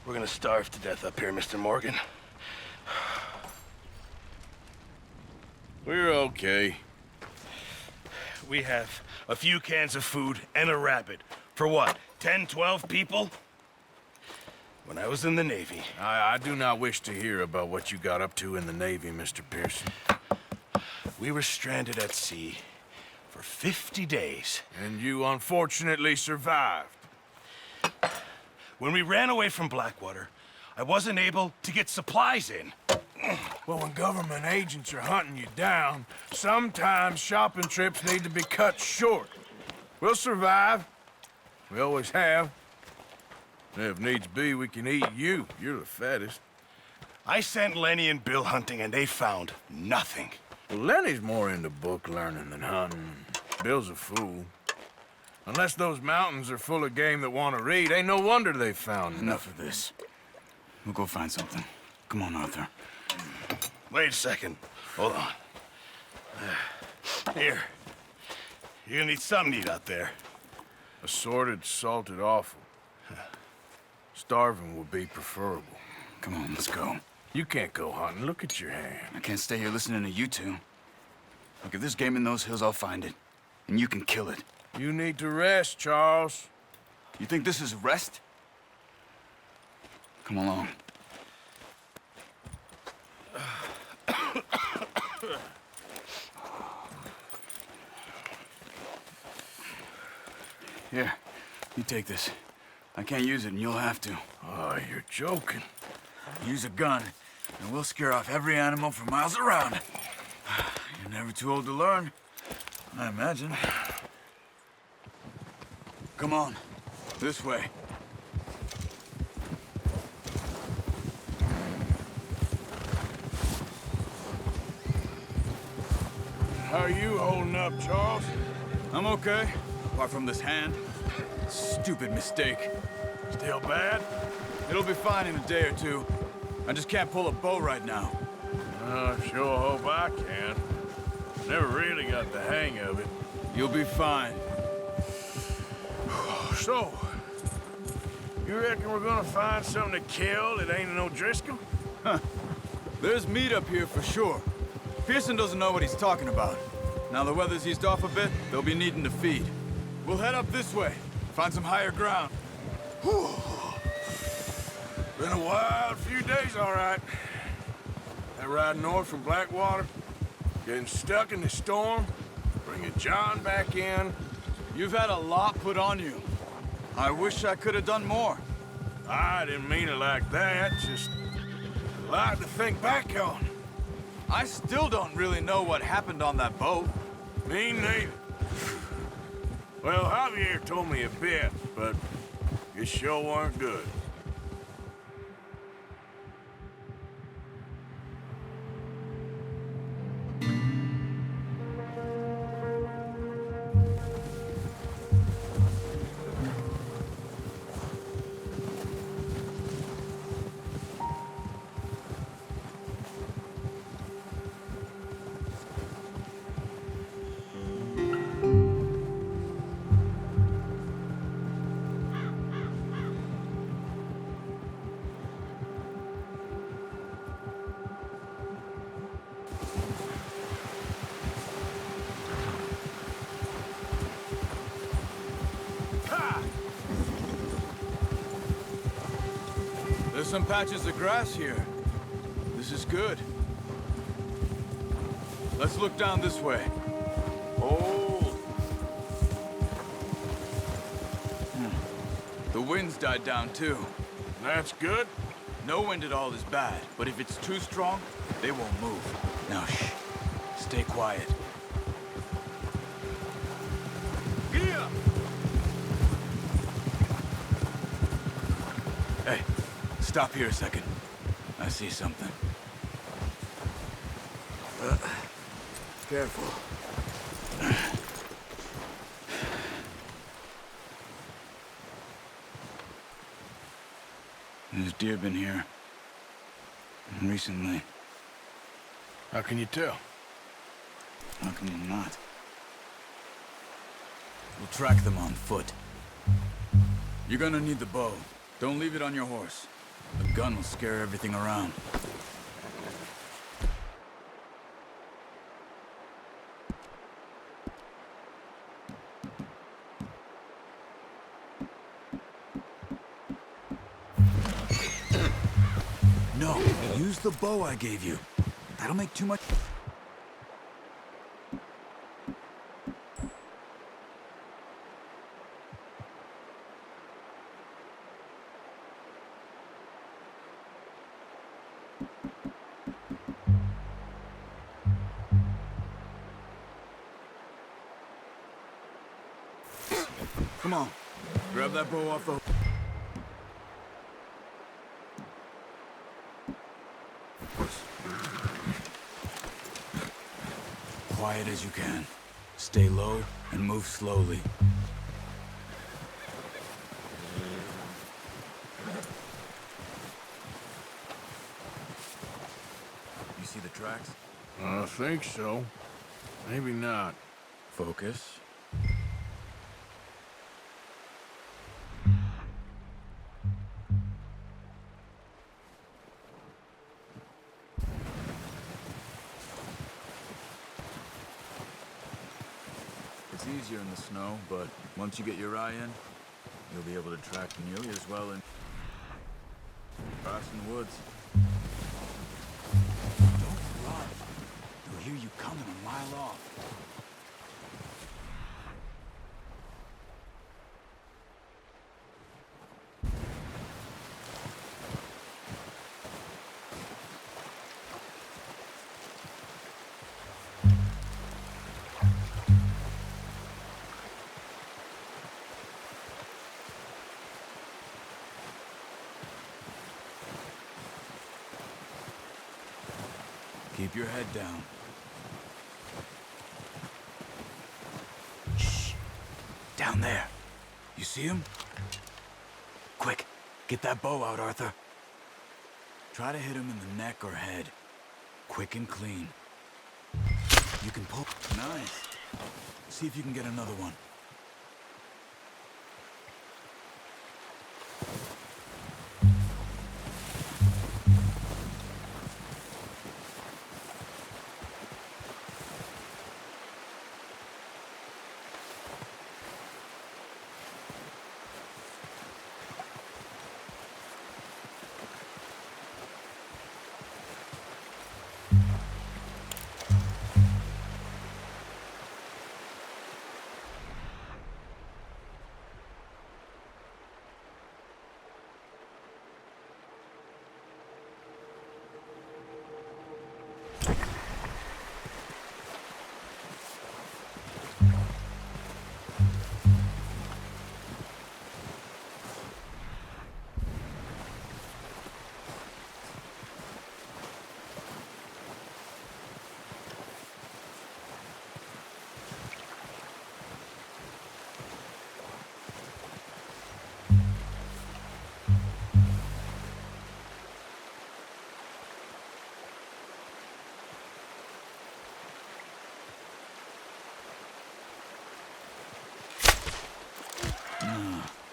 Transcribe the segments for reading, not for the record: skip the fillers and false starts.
We're gonna starve to death up here, Mr. Morgan. We're okay. We have a few cans of food and a rabbit. For what, 10, 12 people? When I was in the Navy... I do not wish to hear about what you got up to in the Navy, Mr. Pearson. We were stranded at sea for 50 days. And you unfortunately survived. When we ran away from Blackwater, I wasn't able to get supplies in. Well, when government agents are hunting you down, sometimes shopping trips need to be cut short. We'll survive. We always have. And if needs be, we can eat you. You're the fattest. I sent Lenny and Bill hunting, and they found nothing. Well, Lenny's more into book learning than hunting. Bill's a fool. Unless those mountains are full of game that want to read, ain't no wonder they found Enough of this. We'll go find something. Come on, Arthur. Wait a second. Hold on. Here. You're gonna need something to eat out there. Assorted, salted offal. Starving would be preferable. Come on, let's go. You can't go hunting. Look at your hand. I can't stay here listening to you two. Look, if there's game in those hills, I'll find it. And you can kill it. You need to rest, Charles. You think this is rest? Come along. Here, you take this. I can't use it, and you'll have to. Oh, you're joking. Use a gun, and we'll scare off every animal for miles around. You're never too old to learn, I imagine. Come on, this way. How are you holding up, Charles? I'm okay, apart from this hand. Stupid mistake. Still bad? It'll be fine in a day or two. I just can't pull a bow right now. I sure hope I can. Never really got the hang of it. You'll be fine. So, you reckon we're gonna find something to kill that ain't no Driscoll? There's meat up here for sure. Pearson doesn't know what he's talking about. Now the weather's eased off a bit, they'll be needing to feed. We'll head up this way, find some higher ground. Whew. Been a wild few days, all right. That ride north from Blackwater, getting stuck in the storm, bringing John back in. You've had a lot put on you. I wish I could have done more. I didn't mean it like that, just a lot to think back on. I still don't really know what happened on that boat. Me neither. Well, Javier told me a bit, but it sure weren't good. There's some patches of grass here. This is good. Let's look down this way. Oh! The wind's died down too. That's good. No wind at all is bad, but if it's too strong, they won't move. Now shh. Stay quiet. Yeah. Hey, stop here a second. I see something. Careful. There's deer been here. Recently. How can you tell? How can you not? We'll track them on foot. You're gonna need the bow. Don't leave it on your horse. A gun will scare everything around. No, use the bow I gave you. That'll make too much... Come on, grab that bow off the... Quiet as you can. Stay low and move slowly. You see the tracks? I think so. Maybe not. Focus. It's easier in the snow, but once you get your eye in, you'll be able to track nearly as well in grass and woods. Don't run. They'll hear you coming a mile off. Keep your head down. Shh. Down there. You see him? Quick, get that bow out, Arthur. Try to hit him in the neck or head. Quick and clean. You can pull... Nice. See if you can get another one.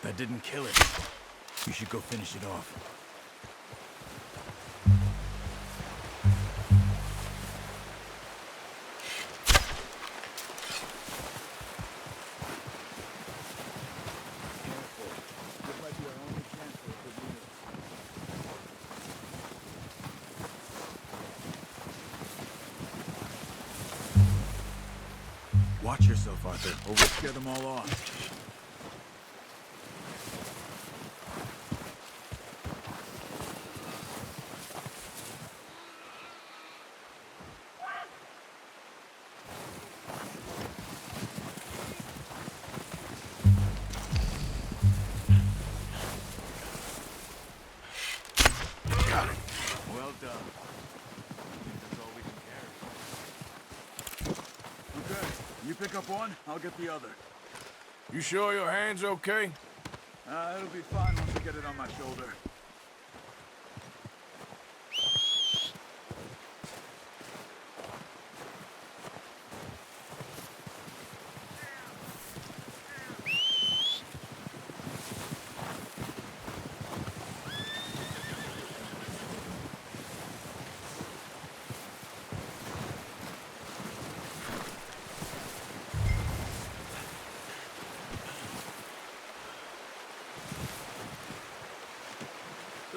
That didn't kill it. You should go finish it off. Careful. This might be our only chance for a good meal. Watch yourself, Arthur, or we'll scare them all off. Well done. I think that's all we can carry. Okay, you pick up one, I'll get the other. You sure your hand's okay? It'll be fine once I get it on my shoulder.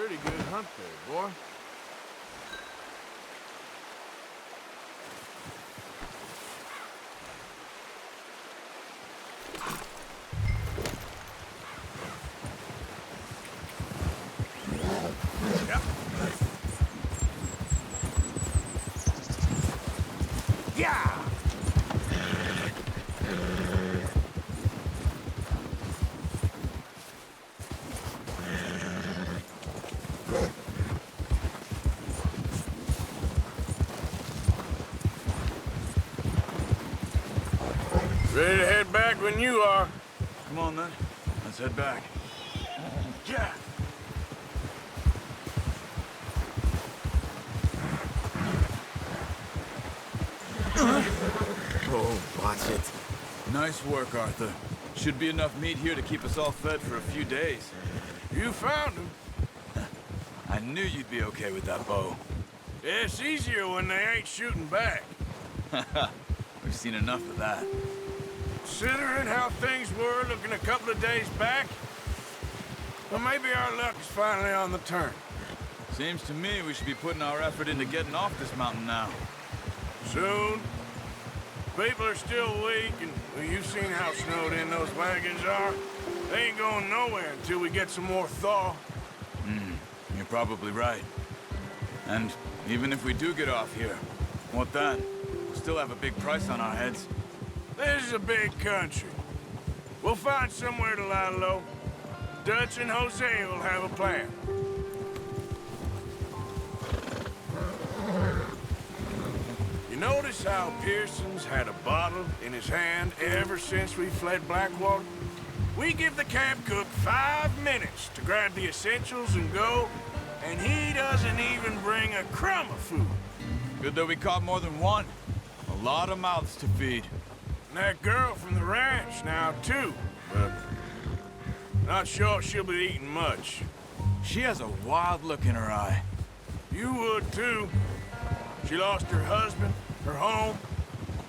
Pretty good hunt there, boy. Yeah! Ready to head back when you are. Come on, then. Let's head back. Yeah! Oh, watch it. Nice work, Arthur. Should be enough meat here to keep us all fed for a few days. You found him. I knew you'd be okay with that bow. Yeah, it's easier when they ain't shooting back. We've seen enough of that. Considering how things were looking a couple of days back, well, maybe our luck is finally on the turn. Seems to me we should be putting our effort into getting off this mountain now. Soon. People are still weak, and well, you've seen how snowed in those wagons are. They ain't going nowhere until we get some more thaw. You're probably right. And even if we do get off here, what then? We'll still have a big price on our heads. This is a big country. We'll find somewhere to lie low. Dutch and Jose will have a plan. You notice how Pearson's had a bottle in his hand ever since we fled Blackwater? We give the camp cook 5 minutes to grab the essentials and go, and he doesn't even bring a crumb of food. Good that we caught more than one. A lot of mouths to feed. And that girl from the ranch now, too, but not sure she'll be eating much. She has a wild look in her eye. You would, too. She lost her husband, her home,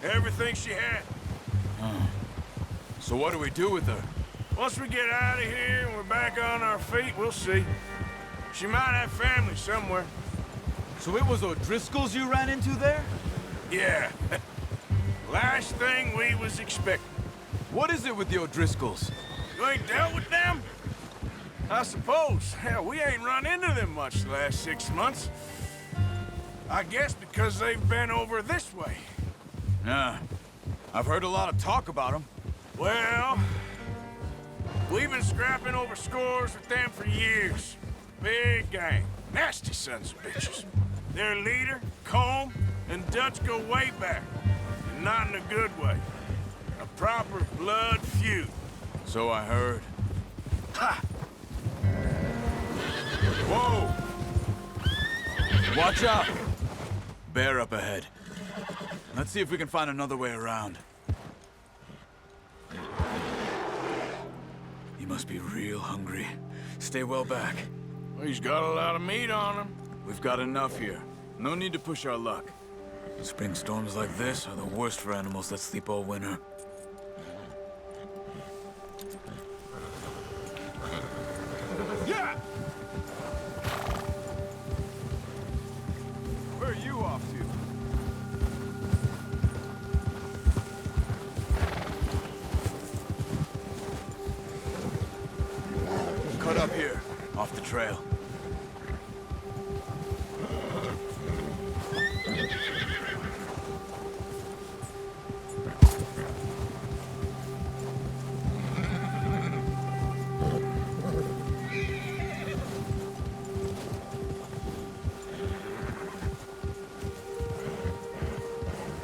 everything she had. So what do we do with her? Once we get out of here and we're back on our feet, we'll see. She might have family somewhere. So it was O'Driscoll's you ran into there? Yeah. Last thing we was expecting. What is it with the O'Driscolls? You ain't dealt with them? I suppose. Hell, we ain't run into them much the last 6 months. I guess because they've been over this way. Yeah. I've heard a lot of talk about them. Well, we've been scrapping over scores with them for years. Big gang. Nasty sons of bitches. Their leader, Combe, and Dutch go way back. And not in a good way. A proper blood feud. So I heard. Ha! Whoa! Watch out! Bear up ahead. Let's see if we can find another way around. He must be real hungry. Stay well back. Well, he's got a lot of meat on him. We've got enough here. No need to push our luck. Spring storms like this are the worst for animals that sleep all winter. Yeah! Where are you off to? Cut up here, off the trail.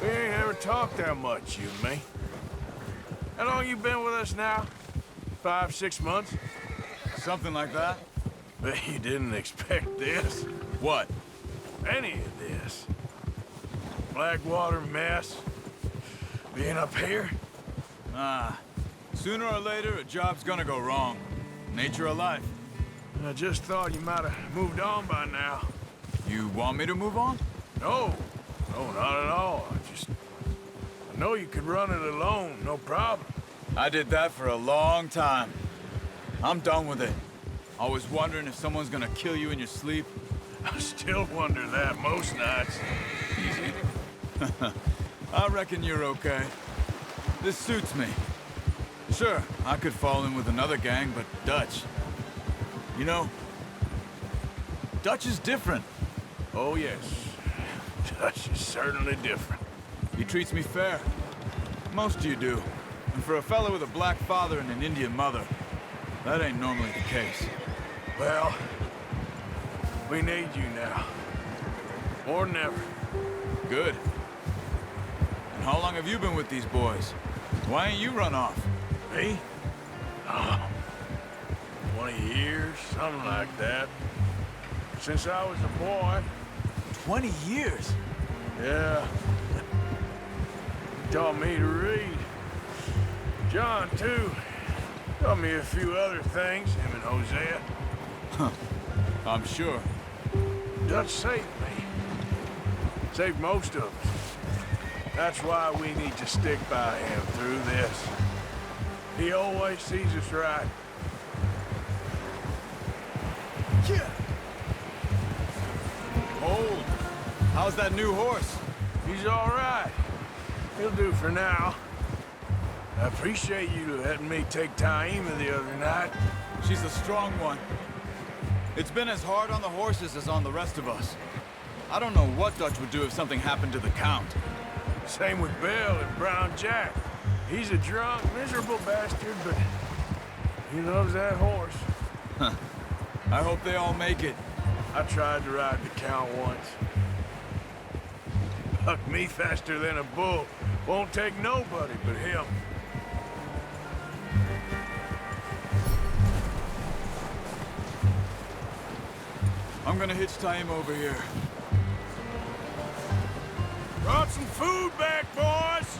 We ain't ever talked that much, you and me. How long you been with us now? 5, 6 months? Something like that? But you didn't expect this. What? Any of this. Blackwater mess. Being up here. Ah, sooner or later, a job's gonna go wrong. Nature of life. I just thought you might have moved on by now. You want me to move on? No. No, not at all. I know you could run it alone, no problem. I did that for a long time. I'm done with it. Always wondering if someone's gonna kill you in your sleep? I still wonder that most nights. Easy. I reckon you're okay. This suits me. Sure, I could fall in with another gang, but Dutch... You know, Dutch is different. Oh, yes. Dutch is certainly different. He treats me fair. Most of you do. And for a fella with a black father and an Indian mother, that ain't normally the case. Well, we need you now. More than ever. Good. And how long have you been with these boys? Why ain't you run off? Me? Oh, 20 years, something like that. Since I was a boy. 20 years? Yeah. He taught me to read. John, too. Taught me a few other things, him and Hosea. Huh. I'm sure. Dutch saved me. Saved most of us. That's why we need to stick by him through this. He always sees us right. Yeah. Hold. How's that new horse? He's all right. He'll do for now. I appreciate you letting me take Taima the other night. She's a strong one. It's been as hard on the horses as on the rest of us. I don't know what Dutch would do if something happened to the Count. Same with Bill and Brown Jack. He's a drunk, miserable bastard, but he loves that horse. Huh. I hope they all make it. I tried to ride the Count once. Bucked me faster than a bull. Won't take nobody but him. I'm gonna hitch Taima over here. Brought some food back, boys!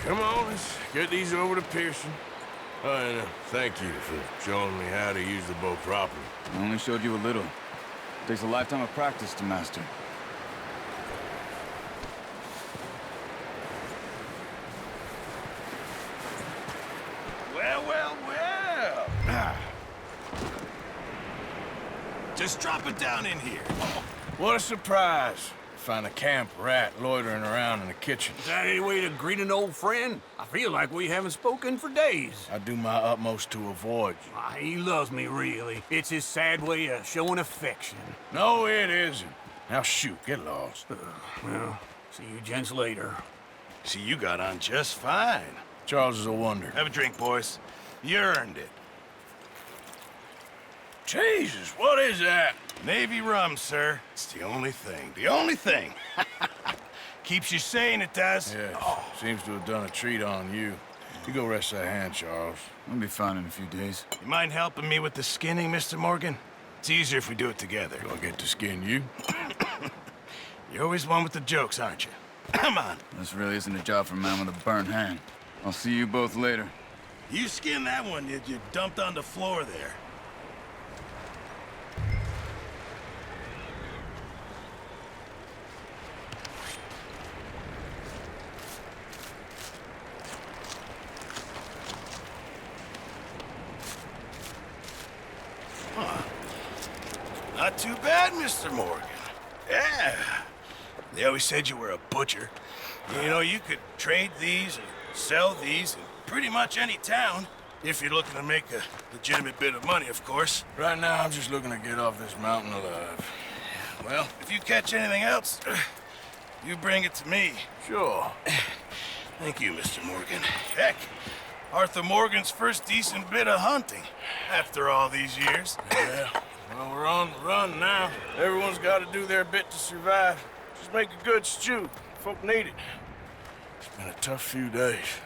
Come on, let's get these over to Pearson. And thank you for showing me how to use the bow properly. I only showed you a little. Takes a lifetime of practice to master. Well, well, well. Just drop it down in here. What a surprise. Find a camp rat loitering around in the kitchen. Is that any way to greet an old friend? I feel like we haven't spoken for days. I do my utmost to avoid you. He loves me, really. It's his sad way of showing affection. No, it isn't. Now shoot, get lost. Well, see you gents later. See, you got on just fine. Charles is a wonder. Have a drink, boys. You earned it. Jesus, what is that? Navy rum, sir. It's the only thing. The only thing. Keeps you sane, it does. Yes, seems to have done a treat on you. You go rest that hand, Charles. I'll be fine in a few days. You mind helping me with the skinning, Mr. Morgan? It's easier if we do it together. Do I get to skin you? You're always one with the jokes, aren't you? Come on. This really isn't a job for a man with a burnt hand. I'll see you both later. You skinned that one you dumped on the floor there. Not too bad, Mr. Morgan. Yeah. They always said you were a butcher. You know, you could trade these and sell these in pretty much any town, if you're looking to make a legitimate bit of money, of course. Right now, I'm just looking to get off this mountain alive. Well, if you catch anything else, you bring it to me. Sure. Thank you, Mr. Morgan. Heck, Arthur Morgan's first decent bit of hunting, after all these years. Yeah. Well, we're on the run now. Everyone's got to do their bit to survive. Just make a good stew. Folk need it. It's been a tough few days.